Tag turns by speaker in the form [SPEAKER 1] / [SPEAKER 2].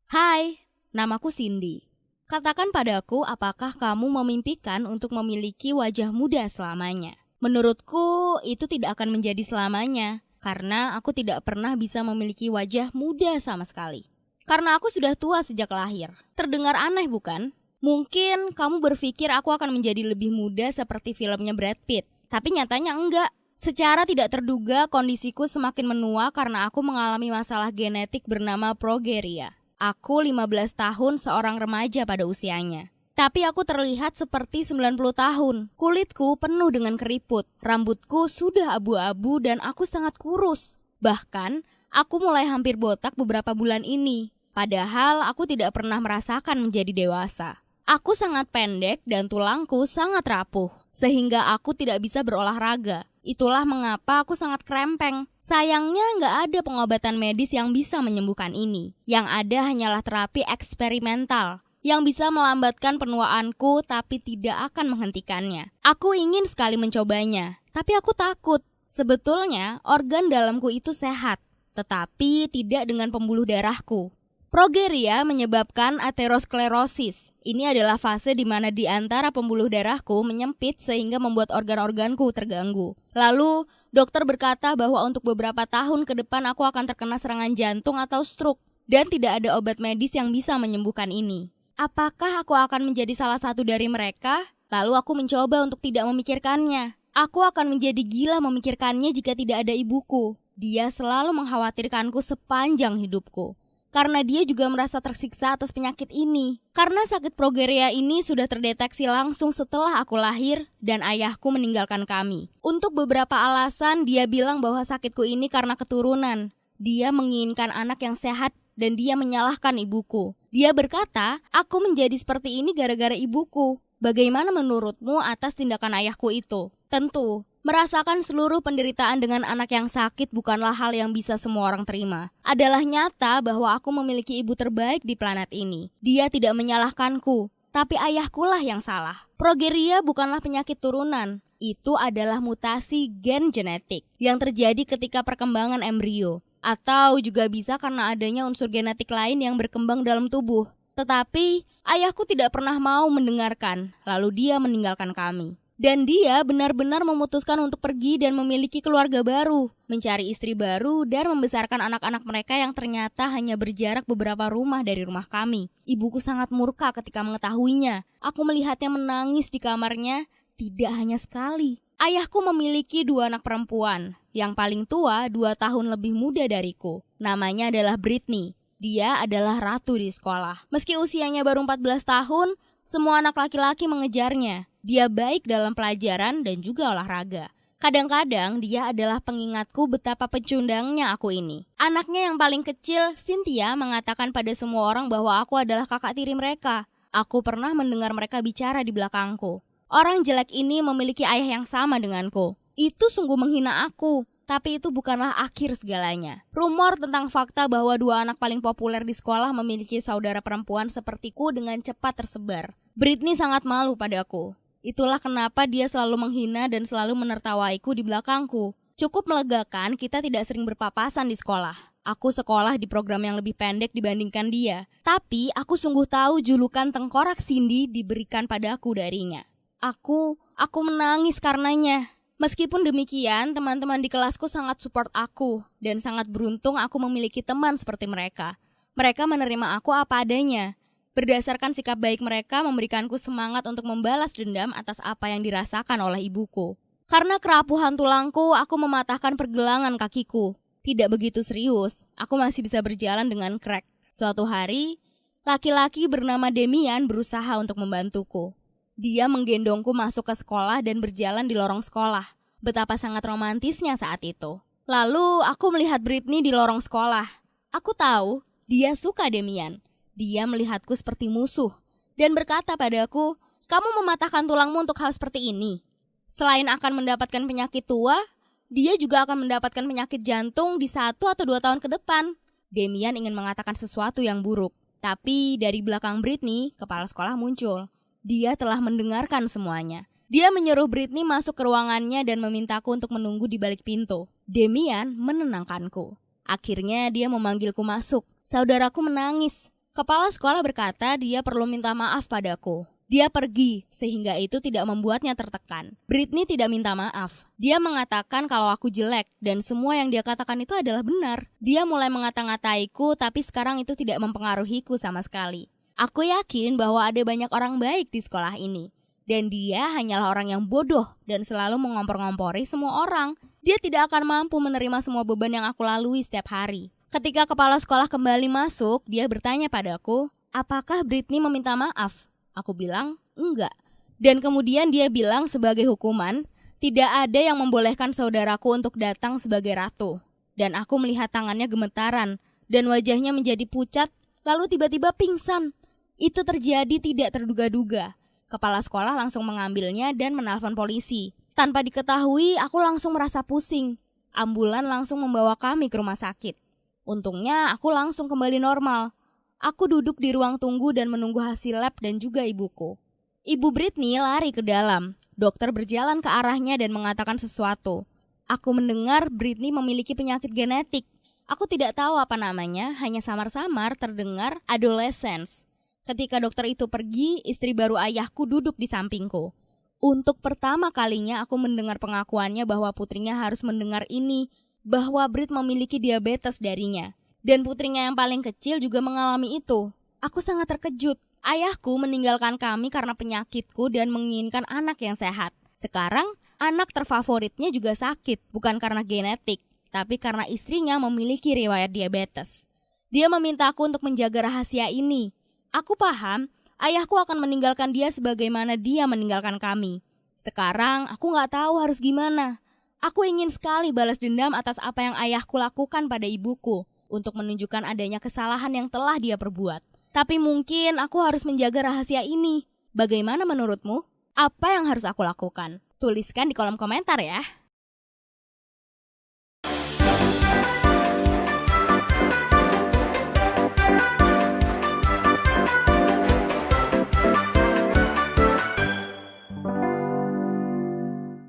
[SPEAKER 1] Hai, namaku Cindy. Katakan padaku, apakah kamu memimpikan untuk memiliki wajah muda selamanya? Menurutku, itu tidak akan menjadi selamanya, karena aku tidak pernah bisa memiliki wajah muda sama sekali. Karena aku sudah tua sejak lahir. Terdengar aneh bukan? Mungkin kamu berpikir aku akan menjadi lebih muda seperti filmnya Brad Pitt, tapi nyatanya enggak. Secara tidak terduga, kondisiku semakin menua karena aku mengalami masalah genetik bernama progeria. Aku 15 tahun seorang remaja pada usianya. Tapi aku terlihat seperti 90 tahun. Kulitku penuh dengan keriput. Rambutku sudah abu-abu dan aku sangat kurus. Bahkan, aku mulai hampir botak beberapa bulan ini. Padahal aku tidak pernah merasakan menjadi dewasa. Aku sangat pendek dan tulangku sangat rapuh. Sehingga aku tidak bisa berolahraga. Itulah mengapa aku sangat krempeng. Sayangnya nggak ada pengobatan medis yang bisa menyembuhkan ini. Yang ada hanyalah terapi eksperimental yang bisa melambatkan penuaanku tapi tidak akan menghentikannya. Aku ingin sekali mencobanya, tapi aku takut. Sebetulnya organ dalamku itu sehat, tetapi tidak dengan pembuluh darahku. Progeria menyebabkan aterosklerosis. Ini adalah fase di mana di antara pembuluh darahku menyempit sehingga membuat organ-organku terganggu. Lalu, dokter berkata bahwa untuk beberapa tahun ke depan aku akan terkena serangan jantung atau stroke dan tidak ada obat medis yang bisa menyembuhkan ini. Apakah aku akan menjadi salah satu dari mereka? Lalu aku mencoba untuk tidak memikirkannya. Aku akan menjadi gila memikirkannya jika tidak ada ibuku. Dia selalu mengkhawatirkanku sepanjang hidupku. Karena dia juga merasa tersiksa atas penyakit ini. Karena sakit progeria ini sudah terdeteksi langsung setelah aku lahir dan ayahku meninggalkan kami. Untuk beberapa alasan dia bilang bahwa sakitku ini karena keturunan. Dia menginginkan anak yang sehat dan dia menyalahkan ibuku. Dia berkata, aku menjadi seperti ini gara-gara ibuku. Bagaimana menurutmu atas tindakan ayahku itu? Tentu, merasakan seluruh penderitaan dengan anak yang sakit bukanlah hal yang bisa semua orang terima. Adalah nyata bahwa aku memiliki ibu terbaik di planet ini. Dia tidak menyalahkanku, tapi ayahkulah yang salah. Progeria bukanlah penyakit turunan. Itu adalah mutasi gen genetik yang terjadi ketika perkembangan embrio. Atau juga bisa karena adanya unsur genetik lain yang berkembang dalam tubuh. Tetapi, ayahku tidak pernah mau mendengarkan, lalu dia meninggalkan kami. Dan dia benar-benar memutuskan untuk pergi dan memiliki keluarga baru, mencari istri baru dan membesarkan anak-anak mereka yang ternyata hanya berjarak beberapa rumah dari rumah kami. Ibuku sangat murka ketika mengetahuinya. Aku melihatnya menangis di kamarnya, tidak hanya sekali. Ayahku memiliki 2 anak perempuan. Yang paling tua 2 tahun lebih muda dariku. Namanya adalah Britney. Dia adalah ratu di sekolah. Meski usianya baru 14 tahun, semua anak laki-laki mengejarnya. Dia baik dalam pelajaran dan juga olahraga. Kadang-kadang dia adalah pengingatku betapa pecundangnya aku ini. Anaknya yang paling kecil, Cynthia, mengatakan pada semua orang bahwa aku adalah kakak tiri mereka. Aku pernah mendengar mereka bicara di belakangku. Orang jelek ini memiliki ayah yang sama denganku. Itu sungguh menghina aku. Tapi itu bukanlah akhir segalanya. Rumor tentang fakta bahwa 2 anak paling populer di sekolah memiliki saudara perempuan sepertiku dengan cepat tersebar. Britney sangat malu padaku. Itulah kenapa dia selalu menghina dan selalu menertawaiku di belakangku. Cukup melegakan kita tidak sering berpapasan di sekolah. Aku sekolah di program yang lebih pendek dibandingkan dia. Tapi aku sungguh tahu julukan tengkorak Cindy diberikan padaku darinya. Aku menangis karenanya. Meskipun demikian, teman-teman di kelasku sangat support aku dan sangat beruntung aku memiliki teman seperti mereka. Mereka menerima aku apa adanya. Berdasarkan sikap baik mereka memberikanku semangat untuk membalas dendam atas apa yang dirasakan oleh ibuku. Karena kerapuhan tulangku, aku mematahkan pergelangan kakiku. Tidak begitu serius, aku masih bisa berjalan dengan crack. Suatu hari, laki-laki bernama Demian berusaha untuk membantuku. Dia menggendongku masuk ke sekolah dan berjalan di lorong sekolah. Betapa sangat romantisnya saat itu. Lalu aku melihat Britney di lorong sekolah. Aku tahu dia suka Demian. Dia melihatku seperti musuh dan berkata padaku, "Kamu mematahkan tulangmu untuk hal seperti ini. Selain akan mendapatkan penyakit tua, dia juga akan mendapatkan penyakit jantung di 1 atau 2 tahun ke depan." Demian ingin mengatakan sesuatu yang buruk, tapi dari belakang Britney, kepala sekolah muncul. Dia telah mendengarkan semuanya. Dia menyuruh Britney masuk ke ruangannya dan memintaku untuk menunggu di balik pintu. Demian menenangkanku. Akhirnya dia memanggilku masuk. Saudaraku menangis. Kepala sekolah berkata dia perlu minta maaf padaku. Dia pergi, sehingga itu tidak membuatnya tertekan. Britney tidak minta maaf. Dia mengatakan kalau aku jelek, dan semua yang dia katakan itu adalah benar. Dia mulai mengata-ngataiku, tapi sekarang itu tidak mempengaruhiku sama sekali. Aku yakin bahwa ada banyak orang baik di sekolah ini. Dan dia hanyalah orang yang bodoh, dan selalu mengompor-ngompori semua orang. Dia tidak akan mampu menerima semua beban yang aku lalui setiap hari. Ketika kepala sekolah kembali masuk, dia bertanya padaku, apakah Britney meminta maaf? Aku bilang, enggak. Dan kemudian dia bilang sebagai hukuman, tidak ada yang membolehkan saudaraku untuk datang sebagai ratu. Dan aku melihat tangannya gemetaran, dan wajahnya menjadi pucat, lalu tiba-tiba pingsan. Itu terjadi tidak terduga-duga. Kepala sekolah langsung mengambilnya dan menelpon polisi. Tanpa diketahui, aku langsung merasa pusing. Ambulan langsung membawa kami ke rumah sakit. Untungnya, aku langsung kembali normal. Aku duduk di ruang tunggu dan menunggu hasil lab dan juga ibuku. Ibu Britney lari ke dalam. Dokter berjalan ke arahnya dan mengatakan sesuatu. Aku mendengar Britney memiliki penyakit genetik. Aku tidak tahu apa namanya, hanya samar-samar terdengar adolescence. Ketika dokter itu pergi, istri baru ayahku duduk di sampingku. Untuk pertama kalinya aku mendengar pengakuannya bahwa putrinya harus mendengar ini, bahwa Brit memiliki diabetes darinya. Dan putrinya yang paling kecil juga mengalami itu. Aku sangat terkejut. Ayahku meninggalkan kami karena penyakitku dan menginginkan anak yang sehat. Sekarang, anak terfavoritnya juga sakit, bukan karena genetik, tapi karena istrinya memiliki riwayat diabetes. Dia meminta aku untuk menjaga rahasia ini. Aku paham, ayahku akan meninggalkan dia sebagaimana dia meninggalkan kami. Sekarang, aku gak tahu harus gimana. Aku ingin sekali balas dendam atas apa yang ayahku lakukan pada ibuku, untuk menunjukkan adanya kesalahan yang telah dia perbuat. Tapi mungkin aku harus menjaga rahasia ini. Bagaimana menurutmu? Apa yang harus aku lakukan? Tuliskan di kolom komentar ya.